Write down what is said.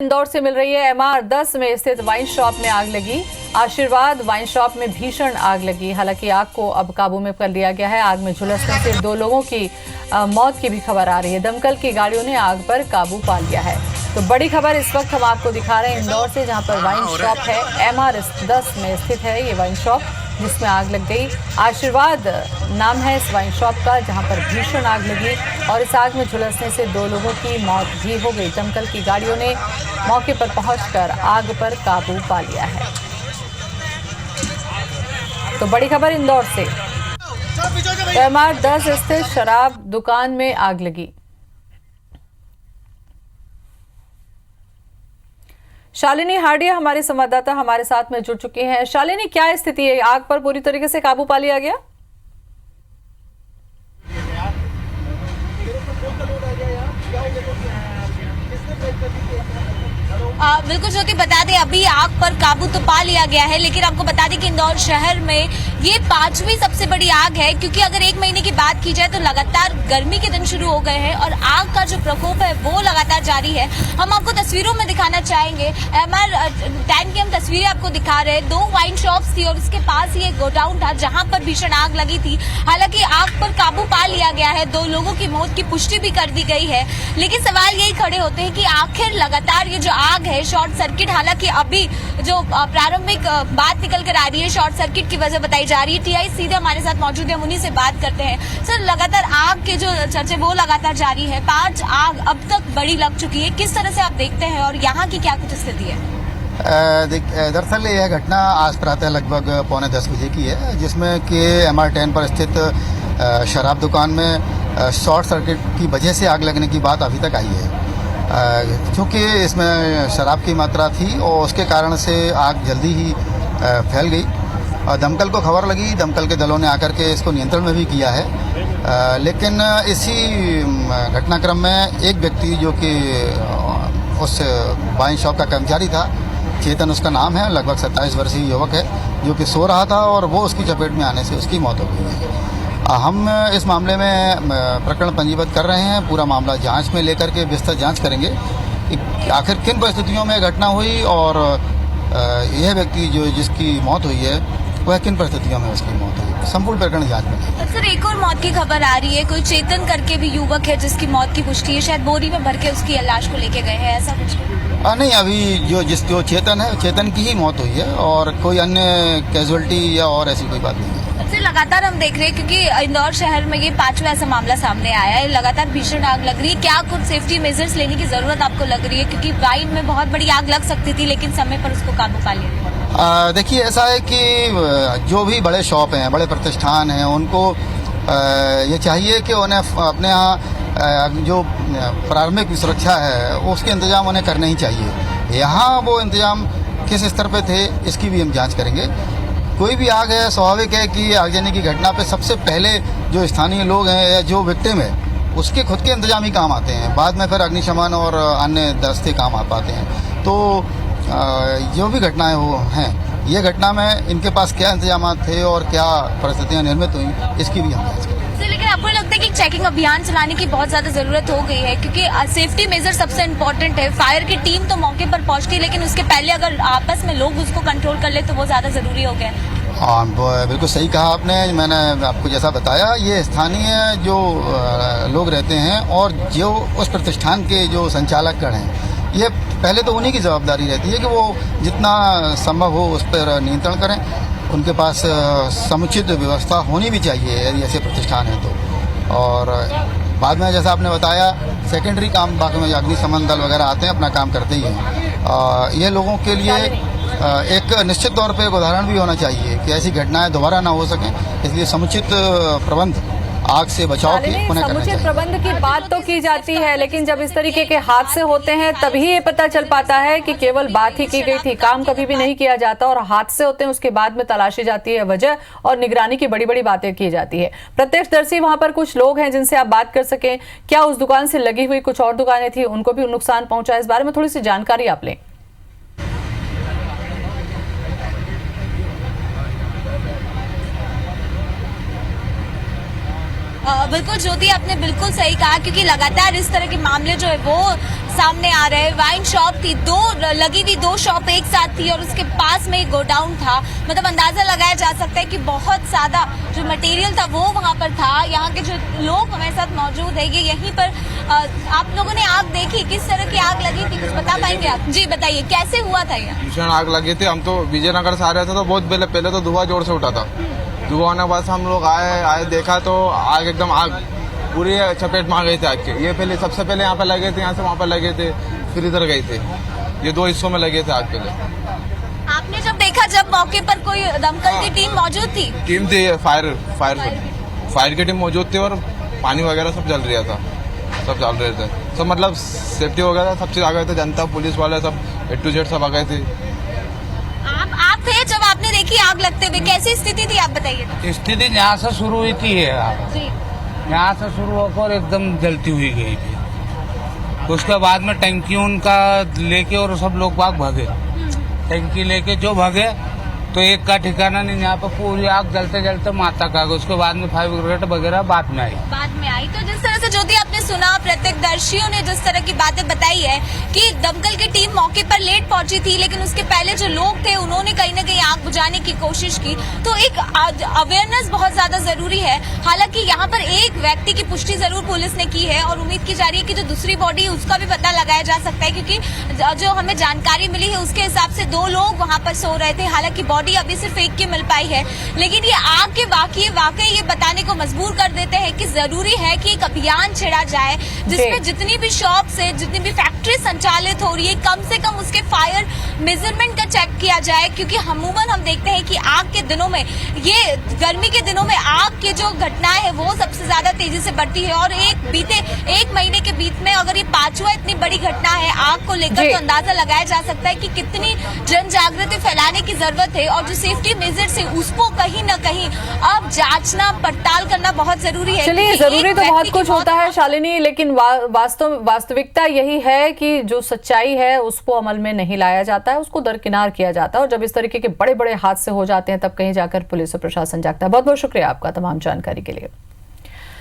इंदौर से मिल रही है। MR10 में स्थित वाइन शॉप में आग लगी। आशीर्वाद वाइन शॉप में भीषण आग लगी। हालांकि आग को अब काबू में कर लिया गया है। आग में झुलसने से 2 लोगों की मौत की भी खबर आ रही है। दमकल की गाड़ियों ने आग पर काबू पा लिया है। तो बड़ी खबर इस वक्त हम आपको दिखा रहे हैं इंदौर से, जहां पर वाइन शॉप है। MR10 में स्थित है ये वाइन शॉप जिसमें आग लग गई। आशीर्वाद नाम है इस वाइन शॉप का, जहां पर भीषण आग लगी और इस आग में झुलसने से 2 लोगों की मौत भी हो गई। दमकल की गाड़ियों ने मौके पर पहुंचकर आग पर काबू पा लिया है। तो बड़ी खबर इंदौर से, MR10 स्थित शराब दुकान में आग लगी। शालिनी हार्डिया हमारे संवाददाता हमारे साथ में जुड़ चुकी हैं। शालिनी, क्या स्थिति है? आग पर पूरी तरीके से काबू पा लिया गया? बिल्कुल ज्योति, बता दें अभी आग पर काबू तो पा लिया गया है, लेकिन आपको बता दें कि इंदौर शहर में ये 5वीं सबसे बड़ी आग है, क्योंकि अगर 1 महीने की बात की जाए तो लगातार गर्मी के दिन शुरू हो गए हैं और आग का जो प्रकोप है वो लगातार जारी है। हम आपको तस्वीरों में दिखाना चाहेंगे। MR10 की हम तस्वीरें आपको दिखा रहे हैं। 2 वाइन शॉप्स थी और उसके पास ही एक गोडाउन था जहां पर भीषण आग लगी थी। हालांकि आग पर काबू पा लिया गया है। 2 लोगों की मौत की पुष्टि भी कर दी गई है, लेकिन सवाल यही खड़े होते हैं कि आखिर लगातार ये जो आग है शॉर्ट सर्किट, हालांकि अभी जो प्रारंभिक बात निकल कर आ रही है शॉर्ट सर्किट की वजह बताई जा रही है। TI सीधे हमारे साथ मौजूद है, उन्हीं से बात करते हैं। सर, लगातार आग के जो चर्चे वो लगातार जारी है। 5 आग अब तक बड़ी लग चुकी है, किस तरह से आप देखते हैं और यहाँ की क्या कुछ स्थिति है? दरअसल यह घटना आज प्रातः लगभग 9:45 बजे की है, जिसमें कि MR10 पर स्थित शराब दुकान में शॉर्ट सर्किट की वजह से आग लगने की बात अभी तक आई है। क्योंकि इसमें शराब की मात्रा थी और उसके कारण से आग जल्दी ही फैल गई। दमकल को खबर लगी, दमकल के दलों ने आकर के इसको नियंत्रण में भी किया है। लेकिन इसी घटनाक्रम में एक व्यक्ति जो कि उस वाइन शॉप का कर्मचारी था, चेतन उसका नाम है, लगभग 27 वर्षीय युवक है, जो कि सो रहा था और वो उसकी चपेट में आने से उसकी मौत हो गई है। हम इस मामले में प्रकरण पंजीबद्ध कर रहे हैं। पूरा मामला जांच में लेकर के विस्तृत जांच करेंगे कि आखिर किन परिस्थितियों में घटना हुई और यह व्यक्ति जो जिसकी मौत हुई है वह किन परिस्थितियों में उसकी मौत हुई। संपूर्ण प्रकरण जांच में। सर, एक और मौत की खबर आ रही है। कोई चेतन करके भी युवक है जिसकी मौत की पुष्टि है, शायद बोरी में भर के उसकी लाश को लेके गए हैं, ऐसा कुछ? नहीं, अभी जो चेतन है, चेतन की ही मौत हुई है और कोई अन्य कैजुअलिटी या और ऐसी कोई बात नहीं है। सर, लगातार हम देख रहे हैं क्योंकि इंदौर शहर में ये 5वां ऐसा मामला सामने आया है। लगातार भीषण आग लग रही है। क्या कुछ सेफ्टी मेजर्स लेने की जरूरत आपको लग रही है? क्योंकि वाइन में बहुत बड़ी आग लग सकती थी, लेकिन समय पर उसको काबू पा लिया। देखिए, ऐसा है कि जो भी बड़े शॉप हैं, बड़े प्रतिष्ठान हैं, उनको ये चाहिए कि उन्हें अपने यहाँ जो प्रारंभिक सुरक्षा है उसके इंतजाम उन्हें करने ही चाहिए। यहाँ वो इंतजाम किस स्तर पे थे इसकी भी हम जांच करेंगे। कोई भी आग है, स्वाभाविक है कि आगजनी की घटना पे सबसे पहले जो स्थानीय लोग हैं या जो विक्टिम है उसके खुद के इंतजाम ही काम आते हैं, बाद में फिर अग्निशमन और अन्य दस्ते काम आ पाते हैं। तो जो भी घटनाएं वो हैं, ये घटना में इनके पास क्या इंतजाम थे और क्या परिस्थितियां निर्मित हुई इसकी भी हम जांच करेंगे। लेकिन आपको लगता है कि चेकिंग अभियान चलाने की बहुत ज्यादा जरूरत हो गई है, क्योंकि सेफ्टी मेजर सबसे इम्पोर्टेंट है। फायर की टीम तो मौके पर पहुंचती, लेकिन उसके पहले अगर आपस में लोग उसको कंट्रोल कर ले तो वो ज्यादा जरूरी हो गया। हाँ, बिल्कुल सही कहा आपने। मैंने आपको जैसा बताया, ये स्थानीय जो लोग रहते हैं और जो उस प्रतिष्ठान के जो संचालकगण हैं, ये पहले तो उन्हीं की जवाबदारी रहती है कि वो जितना संभव हो उस पर नियंत्रण करें। उनके पास समुचित व्यवस्था होनी भी चाहिए यदि ऐसे प्रतिष्ठान हैं तो। और बाद में जैसा आपने बताया, सेकेंडरी काम बाकी में अग्निशमन दल वगैरह आते हैं, अपना काम करते ही हैं। ये लोगों के लिए एक निश्चित तौर पे एक उदाहरण भी होना चाहिए कि ऐसी घटनाएं दोबारा ना हो सकें, इसलिए समुचित प्रबंध आग से बचाव की उन्हें करना चाहिए। समुचित प्रबंध की बात तो की जाती है, लेकिन जब इस तरीके के हादसे होते हैं तभी ये पता चल पाता है कि केवल बात ही की गई थी, काम कभी भी नहीं किया जाता। और हादसे होते हैं उसके बाद में तलाशी जाती है वजह और निगरानी की बड़ी बड़ी बातें की जाती है। प्रत्यक्षदर्शी वहां पर कुछ लोग हैं जिनसे आप बात कर सकें, क्या उस दुकान से लगी हुई कुछ और दुकानें थी, उनको भी नुकसान पहुंचा? इस बारे में थोड़ी सी जानकारी आप लें। बिल्कुल ज्योति, आपने बिल्कुल सही कहा, क्योंकि लगातार इस तरह के मामले जो है वो सामने आ रहे हैं। वाइन शॉप थी, लगी हुई दो शॉप एक साथ थी और उसके पास में एक गोडाउन था। मतलब अंदाजा लगाया जा सकता है कि बहुत ज्यादा जो मटेरियल था वो वहां पर था। यहाँ के जो लोग हमारे साथ मौजूद है, ये यहीं पर आप लोगों ने आग देखी, किस तरह की आग लगी थी, कुछ बता पाएंगे आप? जी बताइए, कैसे हुआ था ये? भीषण आग लगी थी। हम तो विजयनगर से आ रहे थे तो बहुत पहले तो धुआं जोर से उठा था। धुआं होने के बाद हम लोग आए देखा तो आग एकदम पूरी चपेट में आ गई थी आग के। ये सबसे पहले यहाँ पे लगे थे, यहाँ से वहाँ पे लगे थे, फिर इधर गए थे। ये दो हिस्सों में लगे थे आग पहले। आपने जब देखा, जब मौके पर कोई दमकल की टीम मौजूद थी? टीम थी, फायर की टीम मौजूद थी और पानी वगैरह सब जल रहा था, सब चल रहे थे सब। मतलब सेफ्टी वगैरह सब चीज आ गए थे, जनता पुलिस वाले सब A to Z सब आ गए थे। आप थे जब आपने देखी आग लगते हुए, कैसी स्थिति थी आप बताइए? स्थिति यहाँ से शुरू हुई थी, जी यहाँ से शुरू होकर एकदम जलती हुई गई थी। उसके बाद में टंकी उनका लेके और सब लोग भागे, टंकी लेके जो भागे तो एक का ठिकाना नहीं। यहाँ पे पूरी आग जलते जलते माता का। उसके बाद में फायर ब्रिगेड वगैरह बाद में आई। तो जिस तरह से ज्योति आपने सुना, प्रत्यक्षदर्शियों ने जिस तरह की बातें बताई है कि दमकल की टीम मौके पर लेट पहुंची थी, लेकिन उसके पहले जो लोग थे उन्होंने कहीं ना कहीं आग बुझाने की कोशिश की। तो एक अवेयरनेस बहुत ज्यादा जरूरी है। हालांकि यहाँ पर एक व्यक्ति की पुष्टि जरूर पुलिस ने की है और उम्मीद की जा रही है कि जो दूसरी बॉडी है उसका भी पता लगाया जा सकता है, क्योंकि जो हमें जानकारी मिली है उसके हिसाब से 2 लोग वहाँ पर सो रहे थे। हालांकि बॉडी अभी सिर्फ एक की मिल पाई है, लेकिन ये आग के वाकई ये बताने को मजबूर कर देते हैं कि जरूरी है कि एक अभियान छेड़ा जाए जिसमें जितनी भी शॉप से, जितनी भी फैक्ट्री संचालित हो रही है, कम से कम उसके फायर मेजरमेंट का चेक किया जाए। क्योंकि अमूमन हम देखते हैं कि आग के दिनों में, ये गर्मी के दिनों में आग की जो घटनाएं है वो सबसे ज्यादा तेजी से बढ़ती है। और बीते 1 महीने के बीच में अगर ये 5वां इतनी बड़ी घटना है आग को लेकर, तो अंदाजा लगाया जा सकता है कि कितनी जन जागृति फैलाने की जरूरत है। और जो सेफ्टी मेजर्स है उसको कहीं ना कहीं अब जांचना पड़ताल करना बहुत जरूरी है। चलिए, जरूरी तो बहुत कुछ होता है शालिनी, लेकिन वास्तविकता यही है कि जो सच्चाई है उसको अमल में नहीं लाया जाता है, उसको दरकिनार किया जाता है। और जब इस तरीके के बड़े बड़े हादसे हो जाते हैं तब कहीं जाकर पुलिस और प्रशासन जागता है। बहुत बहुत शुक्रिया आपका तमाम जानकारी के लिए।